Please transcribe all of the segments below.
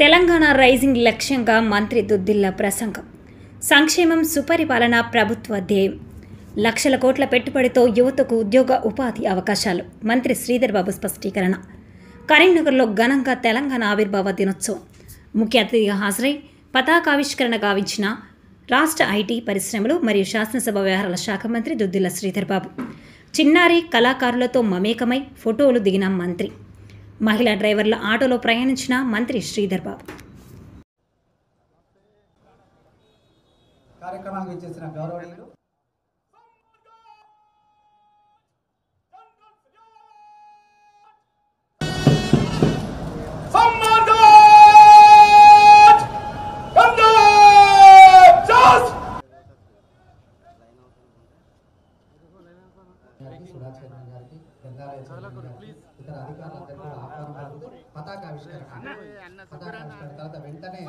Telangana rising లక్ష్యంగా మంత్రి దుద్దిల్ల ప్రసంగం. సంక్షేమం సుపరిపాలన ప్రభుత్వ ధ్యేయం. లక్షల కోట్ల పెట్టుబడితో యువతకు ఉద్యోగ ఉపాధి అవకాశాలు. మంత్రి శ్రీధర్ బాబు స్పష్టీకరణ. కరీంనగర్లో ఘనంగా తెలంగాణ ఆవిర్భావ దినోత్సవం. ముఖ్య అతిథిగా హాజరై పతాకావిష్కరణ గావించిన రాష్ట్ర ఐటీ పరిశ్రమలు మరియు శాసనసభ వ్యవహారాల శాఖ మంత్రి దుద్దిల్ల శ్రీధర్ బాబు. చిన్నారి కళాకారులతో మమేకమై ఫోటోలు దిగిన మంత్రి. మహిళా డ్రైవర్ల ఆటోలో ప్రయాణించిన మంత్రి శ్రీధర్ బాబు. కార్యక్రమానికి ఇచ్చేసిన గౌరవనీయులు ఇతర అధికారులందరికీ ఆహ్వానం పతాకావిష్కరణ తర్వాత వెంటనే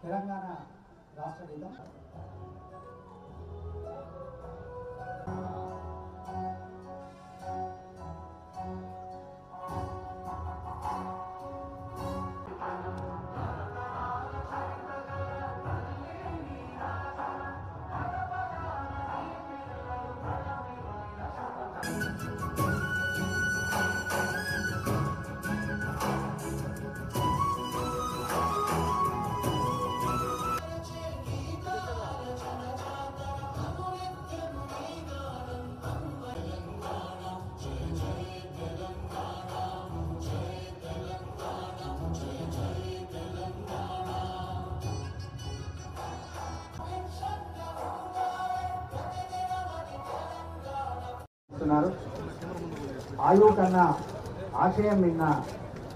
తెలంగాణ రాష్ట్ర గీతం ఆయు కన్నా ఆశయం నిన్న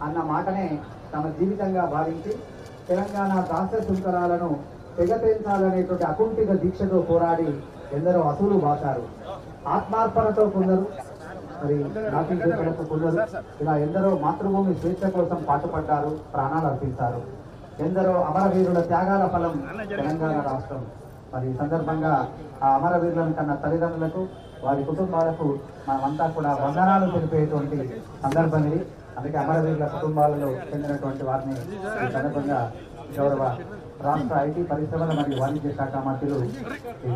అన్న మాటనే తమ జీవితంగా భావించి తెలంగాణ దాస్య శృంఖలాలను తెగతేల్చాలనేటువంటి అకుంఠిత దీక్షతో పోరాడి ఎందరో అసూలు బాసారు. ఆత్మార్పణతో కొందరు, మరి నాటి చేతులకు కొందరు, ఇలా ఎందరో మాతృభూమి స్వేచ్ఛ కోసం పాటుపడ్డారు, ప్రాణాలు అర్పించారు. ఎందరో అమరవీరుల త్యాగాల ఫలం తెలంగాణ రాష్ట్రం. మరి ఈ సందర్భంగా ఆ అమరవీరులను కన్నా తల్లిదండ్రులకు, వారి కుటుంబాలకు మనమంతా కూడా వందనాలు తెలిపేటువంటి సందర్భం ఇది. అందుకే అమరవీరుల కుటుంబాలలో చెందినటువంటి వారిని ఈ సందర్భంగా గౌరవ రాష్ట్ర ఐటీ పరిశ్రమల మరియు వాణిజ్య శాఖ మంత్రులు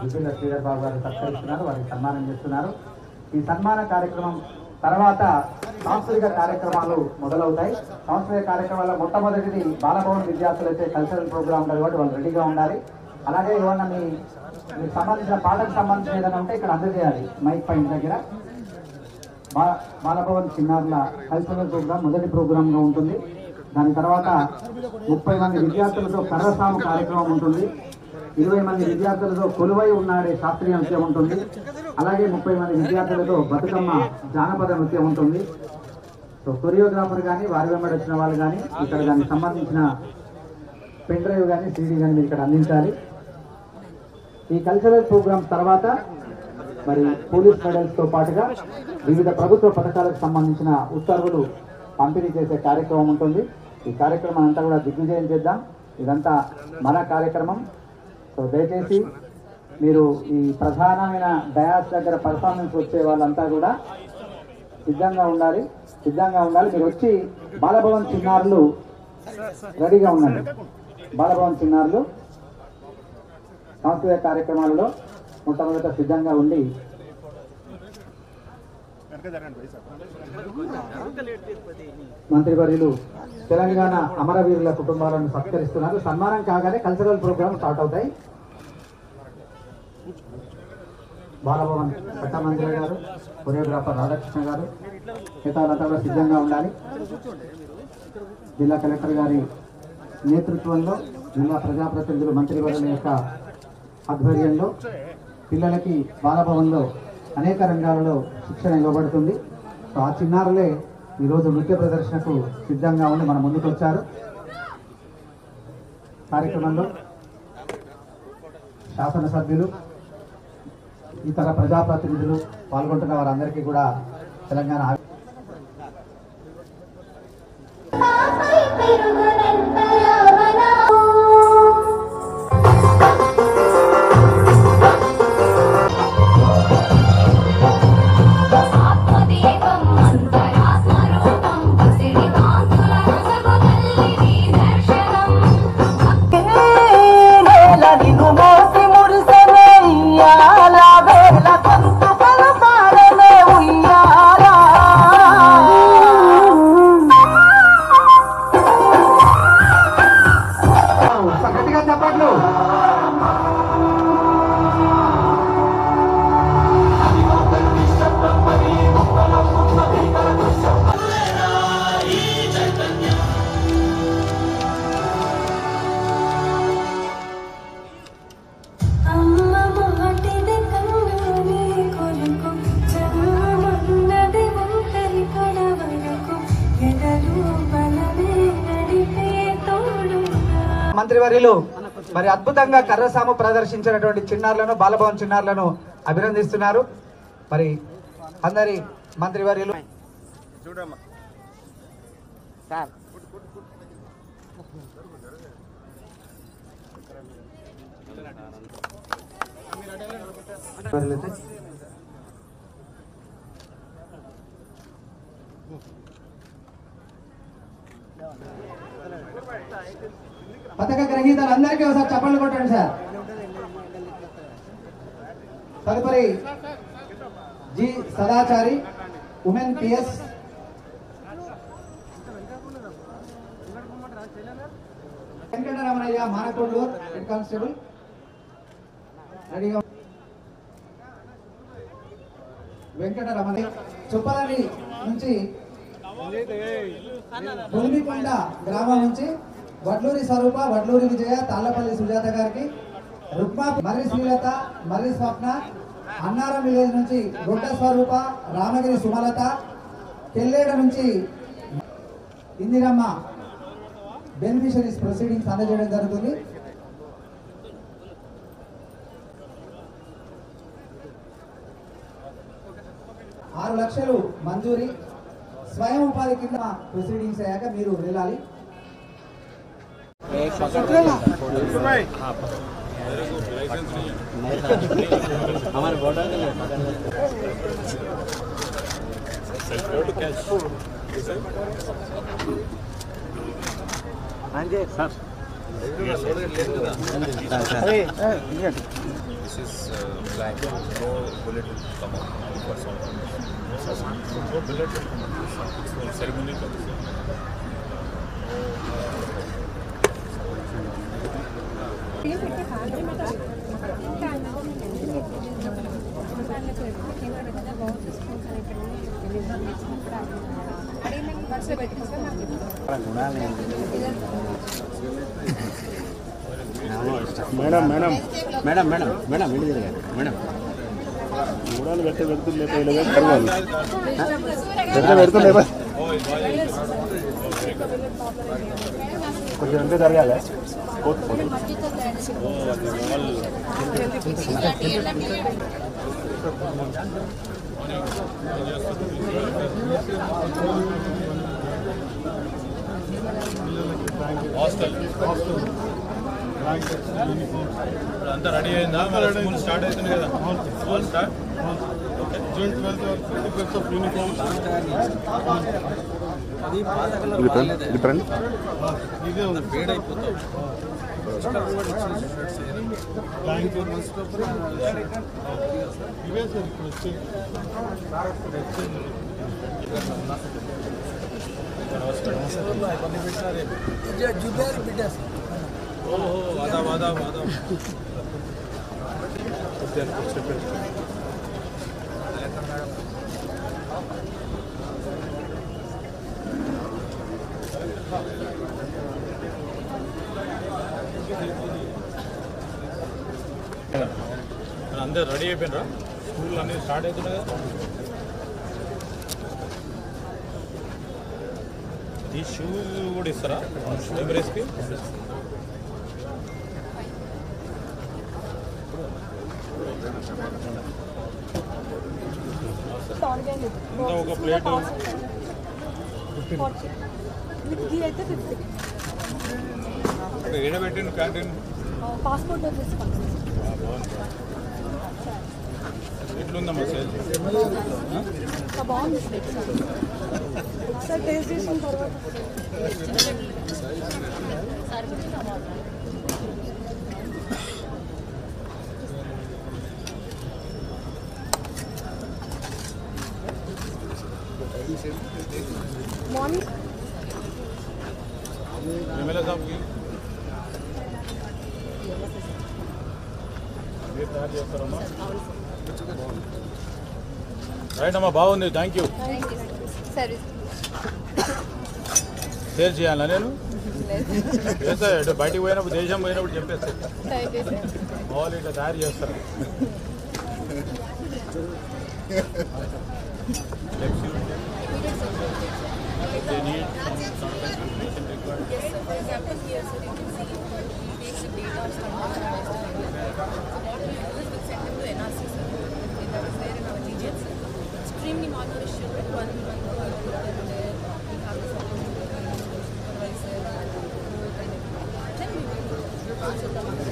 దుద్దిల్ల శ్రీధర్ బాబు గారు సత్కరిస్తున్నారు, వారికి సన్మానం చేస్తున్నారు. ఈ సన్మాన కార్యక్రమం తర్వాత సాంస్కృతిక కార్యక్రమాలు మొదలవుతాయి. సాంస్కృతిక కార్యక్రమాల్లో మొట్టమొదటిది బాలభవన్ విద్యార్థులు అయితే కల్చరల్ ప్రోగ్రామ్ ఉంటుంది కాబట్టి వాళ్ళు రెడీగా ఉండాలి. అలాగే ఏమన్నా మీకు సంబంధించిన పాటకు సంబంధించిన ఏదైనా ఉంటే ఇక్కడ అందజేయాలి మైక్ పైన దగ్గర. బాలభవన్ చిన్నారుల కల్చరల్ ప్రోగ్రామ్ మొదటి ప్రోగ్రామ్గా ఉంటుంది. దాని తర్వాత 30 మంది విద్యార్థులతో కర్రసాము కార్యక్రమం ఉంటుంది. 20 మంది విద్యార్థులతో కొలువై ఉన్నాడే శాస్త్రీయ నృత్యం ఉంటుంది. అలాగే 30 మంది విద్యార్థులతో బతుకమ్మ జానపద నృత్యం ఉంటుంది. సో కొరియోగ్రాఫర్ కానీ వారి వెంబడి వచ్చిన వాళ్ళు కానీ ఇక్కడ దానికి సంబంధించిన పెన్ డ్రైవ్ కానీ సీడీ కానీ మీరు ఇక్కడ అందించాలి. ఈ కల్చరల్ ప్రోగ్రామ్ తర్వాత మరి పోలీస్ మెడల్స్తో పాటుగా వివిధ ప్రభుత్వ పథకాలకు సంబంధించిన ఉత్తర్వులు పంపిణీ చేసే కార్యక్రమం ఉంటుంది. ఈ కార్యక్రమం అంతా కూడా దిగ్విజయం చేద్దాం. ఇదంతా మన కార్యక్రమం. సో దయచేసి మీరు ఈ ప్రధానమైన డయాస్ దగ్గర పర్ఫార్మెన్స్ వచ్చే వాళ్ళంతా కూడా సిద్ధంగా ఉండాలి. మీరు వచ్చి బాలభవన్ చిన్నారులు రెడీగా ఉండండి. బాలభవన్ చిన్నారులు సాంస్కృతిక కార్యక్రమాలలో మొట్టమొదట సిద్ధంగా ఉండి మంత్రివర్యులు తెలంగాణ అమరవీరుల కుటుంబాలను సత్కరిస్తున్నారు. సన్మానం కాగానే కల్చరల్ ప్రోగ్రామ్ స్టార్ట్ అవుతాయి. బాలభవన్ పట్టమంత్రి గారు, కొరియోగ్రాఫర్ రాధాకృష్ణ గారు, మిగతాదంతా కూడా సిద్ధంగా ఉండాలి. జిల్లా కలెక్టర్ గారి నేతృత్వంలో జిల్లా ప్రజాప్రతినిధులు మంత్రివర్యుల యొక్క ఆధ్వర్యంలో పిల్లలకి బాలభవన్లో అనేక రంగాలలో శిక్షణ ఇవ్వబడుతుంది. సో ఆ చిన్నారులే ఈరోజు నృత్య ప్రదర్శనకు సిద్ధంగా ఉండి మన ముందుకు వచ్చారు. కార్యక్రమంలో శాసనసభ్యులు, ఇతర ప్రజాప్రతినిధులు పాల్గొంటున్న వారందరికీ కూడా తెలంగాణ మంత్రివర్యులు మరి అద్భుతంగా కర్రసాము ప్రదర్శించినటువంటి చిన్నారులను, బాలభవన్ చిన్నారులను అభినందిస్తున్నారు. మరి అందరి మంత్రివర్యులు పథక గ్రహీతలందరికీ ఒకసారి చప్పట్లు కొట్టండి సార్. తదుపరి G Sadachari, women PS, Venkataramanaiah, Manakondur head constable రెడీగా. వెంకటరమణయ్య చుప్పలని నుంచి, బొలిమికొండ గ్రామం నుంచి వడ్లూరి స్వరూప, వడ్లూరి విజయ, తాళ్లపల్లి సుజాత గారికి, రుక్మా, మర్రి శ్రీలత, మర్రి స్వప్న, అన్నారం విలేజ్ నుంచి గొడ్డ స్వరూప, రామగిరి సుమలత, తెల్లేడ నుంచి ఇందిరమ్మ బెనిఫిషరీస్ ప్రొసీడింగ్స్ అందజేయడం జరుగుతుంది. ఆరు లక్షలు మంజూరీ. స్వయం ఉపాధి కింద ప్రొసీడింగ్స్ అయ్యాక మీరు వెళ్ళాలి. हमारे बॉर्डर हाँ जी sir This is black. No bullet will come out for sound. No bullet will come out. It's for ceremony purpose. Madam madam madam madam madam ఇంటి దగ్గర మేడం మూడాలు కట్టే పెడుతుంది పర్వాలి పెడుతుండే కొంచెం అంటే జరగాలి అంతా రెడీ అయిందా? స్కూల్ స్టార్ట్ అవుతుంది కదా? School start June 12th of uniform. ఇదే ఉంది పేడ్ అయిపోతాం. ఇవే సార్ ఇప్పుడు వచ్చి ఓహో వాదా వాదా వాదా అందరు రెడీ అయిపోయినరా? స్కూల్ అన్నీ స్టార్ట్ అవుతున్నాయి కదా? ఈ షూ కూడా ఇస్తారా ఎవరెస్ట్కి? ఒక ప్లేట్ ఏడబెట్టిన క్యాంటీన్ పాస్పోర్ట్ ఎట్లుందమ్మా సేల్? బాగుంది సార్, టేస్ట్ చేసిన తర్వాత మార్నింగ్ ఎమ్మెల్యే సాబ్కి మీరు తయారు చేస్తారమ్మా? రైట్ అమ్మా, బాగుంది, థ్యాంక్ యూ. సేల్ చేయాలా నేను? చేస్తా, బయటికి పోయినప్పుడు దేశం పోయినప్పుడు చెప్పేస్తా. మామూలు ఇట్లా తయారు చేస్తారు. They need some information required. Yes, sir. For example, here, sir, you can see he takes the data of standardized data. So what we do is we send them to NRC, sir. That is there in our GGL, sir. Extremely malnourished children, 1 month old, they are there. We have the support supervisor, and then we will also come on the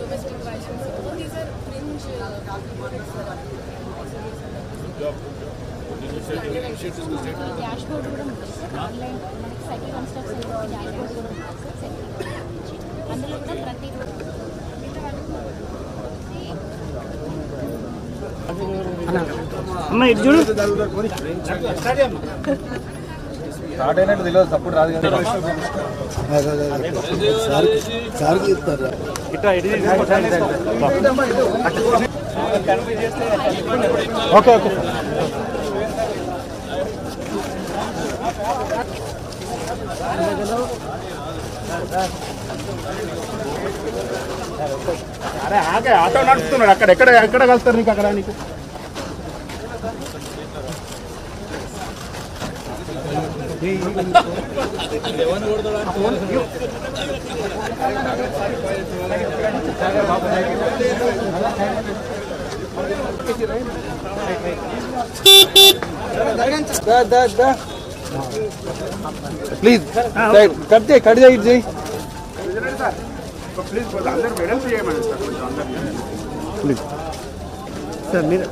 domestic violence. All these are fringe units, sir. Dash board కూడా ఉంటుంది sir. Online మనకి cycle construction dash board కూడా ఉంటుంది sir. అందులో కూడా ప్రతి అమ్మ ఇటు చూడు. స్టార్ట్ అయినట్టు తెలియదు, తప్పుడు రాదు కదా. ఇట్లా ఇటు ఓకే ఓకే. అరే ఆగే, ఆటో నడుపుతున్నాడు అక్కడ. ఎక్కడ కలుస్తారు నీకు అక్కడ? నీకు ప్లీజ్ కట్ చేయి, కట్ చేయి, ఇటు చేయి ప్లీజ్. అందరూ వెడల్పు చేయమని సార్, కొంచెం అందరినీ ప్లీజ్ సార్. మీరు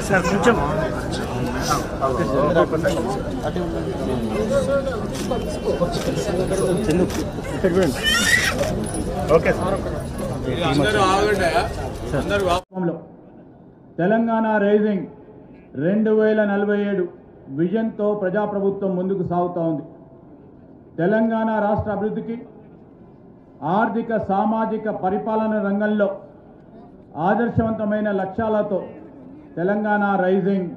సార్ కొంచెం ఓకే సార్. తెలంగాణ రైజింగ్ 2047 విజన్తో ప్రజాప్రభుత్వం ముందుకు సాగుతూ ఉంది. తెలంగాణ రాష్ట్ర అభివృద్ధికి ఆర్థిక సామాజిక పరిపాలన రంగంలో ఆదర్శవంతమైన లక్ష్యాలతో తెలంగాణ రైజింగ్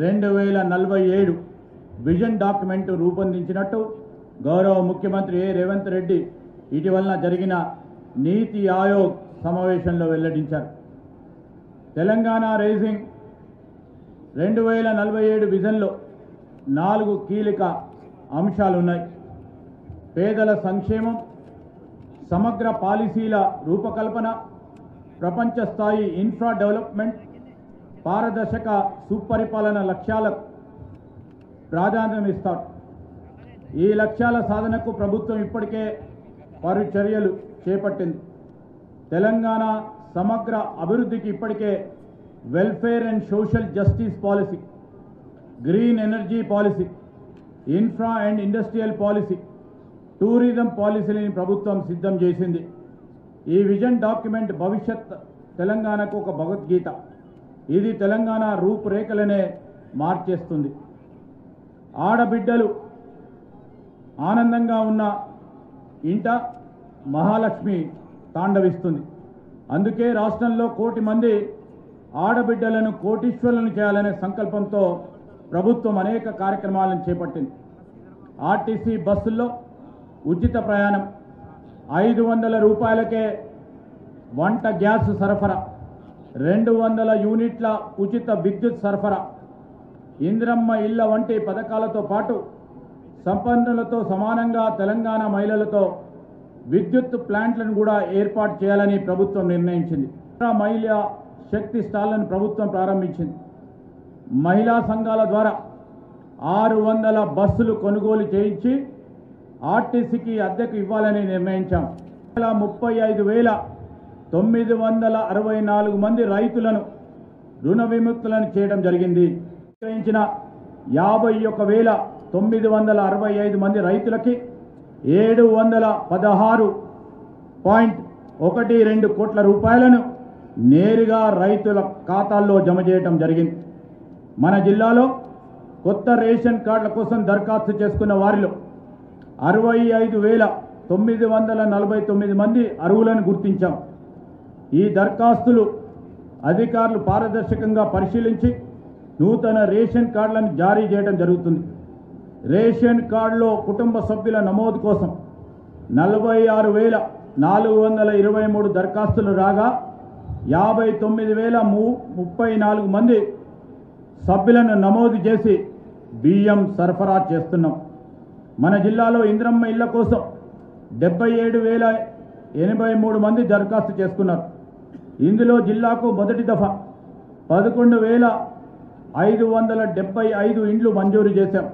2047 విజన్ డాక్యుమెంట్ రూపొందించినట్టు గౌరవ ముఖ్యమంత్రి రేవంత్ రెడ్డి ఇటీవల జరిగిన నీతి ఆయోగ్ సమావేశంలో వెల్లడించారు. తెలంగాణ రైజింగ్ 2047 విజన్లో 4 కీలక అంశాలు ఉన్నాయి. పేదల సంక్షేమం, సమగ్ర పాలసీల రూపకల్పన, ప్రపంచ స్థాయి ఇన్ఫ్రా డెవలప్మెంట్, పారదర్శక సుపరిపాలన లక్ష్యాలకు ప్రాధాన్యం ఇస్తారు. ఈ లక్ష్యాల సాధనకు ప్రభుత్వం ఇప్పటికే పలు చర్యలు చేపట్టింది. తెలంగాణ సమగ్ర అభివృద్ధికి ఇప్పటికే welfare and social justice policy, green energy policy, infra and industrial policy, tourism పాలసీని ప్రభుత్వం సిద్ధం చేసింది. ఈ విజన్ డాక్యుమెంట్ భవిష్యత్ తెలంగాణకు ఒక భగవద్గీత. ఇది తెలంగాణ రూపురేఖలనే మార్చేస్తుంది. ఆడబిడ్డలు ఆనందంగా ఉన్న ఇంట మహాలక్ష్మి తాండవిస్తుంది. అందుకే రాష్ట్రంలో 1 కోటి మంది ఆడబిడ్డలను కోటీశ్వరులను చేయాలనే సంకల్పంతో ప్రభుత్వం అనేక కార్యక్రమాలను చేపట్టింది. ఆర్టీసీ బస్సుల్లో ఉచిత ప్రయాణం, 500 రూపాయలకే వంట గ్యాస్ సరఫరా, 200 యూనిట్ల ఉచిత విద్యుత్ సరఫరా, ఇందిరమ్మ ఇళ్ల వంటి పథకాలతో పాటు సంపన్నులతో సమానంగా తెలంగాణ మహిళలతో విద్యుత్ ప్లాంట్లను కూడా ఏర్పాటు చేయాలని ప్రభుత్వం నిర్ణయించింది. మహిళా శక్తి స్టాళ్లను ప్రభుత్వం ప్రారంభించింది. మహిళా సంఘాల ద్వారా 600 బస్సులు కొనుగోలు చేయించి ఆర్టీసీకి అద్దెకు ఇవ్వాలని నిర్ణయించాం. 35,964 మంది రైతులను రుణ విముక్తులను చేయడం జరిగింది. 51,965 మంది రైతులకి 716.12 కోట్ల రూపాయలను నేరుగా రైతుల ఖాతాల్లో జమ చేయడం జరిగింది. మన జిల్లాలో కొత్త రేషన్ కార్డుల కోసం దరఖాస్తు చేసుకున్న వారిలో 65,949 మంది అర్హులను గుర్తించాం. ఈ దరఖాస్తులు అధికారులు పారదర్శకంగా పరిశీలించి నూతన రేషన్ కార్డులను జారీ చేయడం జరుగుతుంది. రేషన్ కార్డులో కుటుంబ సభ్యుల నమోదు కోసం 46,423 దరఖాస్తులు రాగా 59,034 మంది సభ్యులను నమోదు చేసి బియ్యం సరఫరా చేస్తున్నాం. మన జిల్లాలో ఇందిరమ్మ ఇళ్ల కోసం 77,083 మంది దరఖాస్తు చేసుకున్నారు. ఇందులో జిల్లాకు మొదటి దఫా 11,575 ఇండ్లు మంజూరు చేశాం.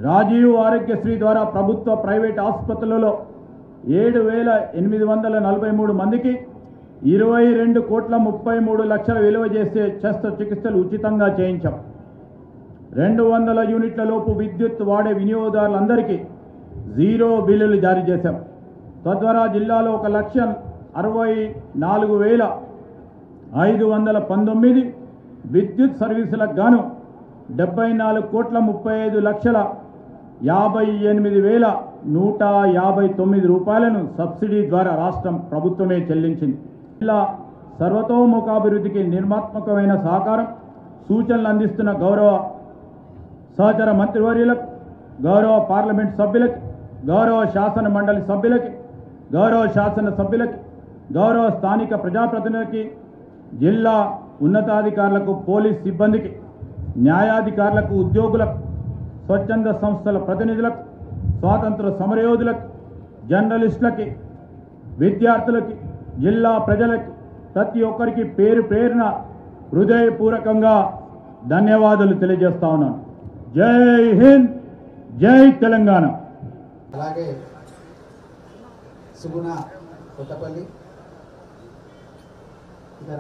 రాజీవ్ ఆరోగ్యశ్రీ ద్వారా ప్రభుత్వ ప్రైవేట్ ఆసుపత్రులలో 7,843 మందికి 22,33,00,000 విలువ చేసే శస్త్రచికిత్సలు ఉచితంగా చేయించాం. 200 యూనిట్ల లోపు విద్యుత్ వాడే వినియోగదారులందరికీ 0 బిల్లులు జారీ చేశాం. తద్వారా జిల్లాలో 1,64,519 విద్యుత్ సర్వీసులకు గాను 74,58,159 రూపాయలను సబ్సిడీ ద్వారా రాష్ట్రం ప్రభుత్వమే చెల్లించింది. జిల్లా సర్వతోముఖాభివృద్ధికి నిర్మాత్మకమైన సహకారం సూచనలు అందిస్తున్న గౌరవ సహచర మంత్రివర్యులకు, గౌరవ పార్లమెంట్ సభ్యులకి, గౌరవ శాసన మండలి సభ్యులకి, గౌరవ శాసన సభ్యులకి, గౌరవ స్థానిక ప్రజాప్రతినిధులకి, జిల్లా ఉన్నతాధికారులకు, పోలీస్ సిబ్బందికి, న్యాయాధికారులకు, ఉద్యోగులకు, స్వచ్ఛంద సంస్థల ప్రతినిధులకు, స్వాతంత్ర సమరయోధులకు, జర్నలిస్టులకి, విద్యార్థులకి, జిల్లా ప్రజలకి, ప్రతి ఒక్కరికి పేరు పేరున హృదయపూర్వకంగా ధన్యవాదాలు తెలియజేస్తా ఉన్నాను. జై హింద్, జై తెలంగాణ. అలాగే సుగుణ కొత్తపల్లి ఇతర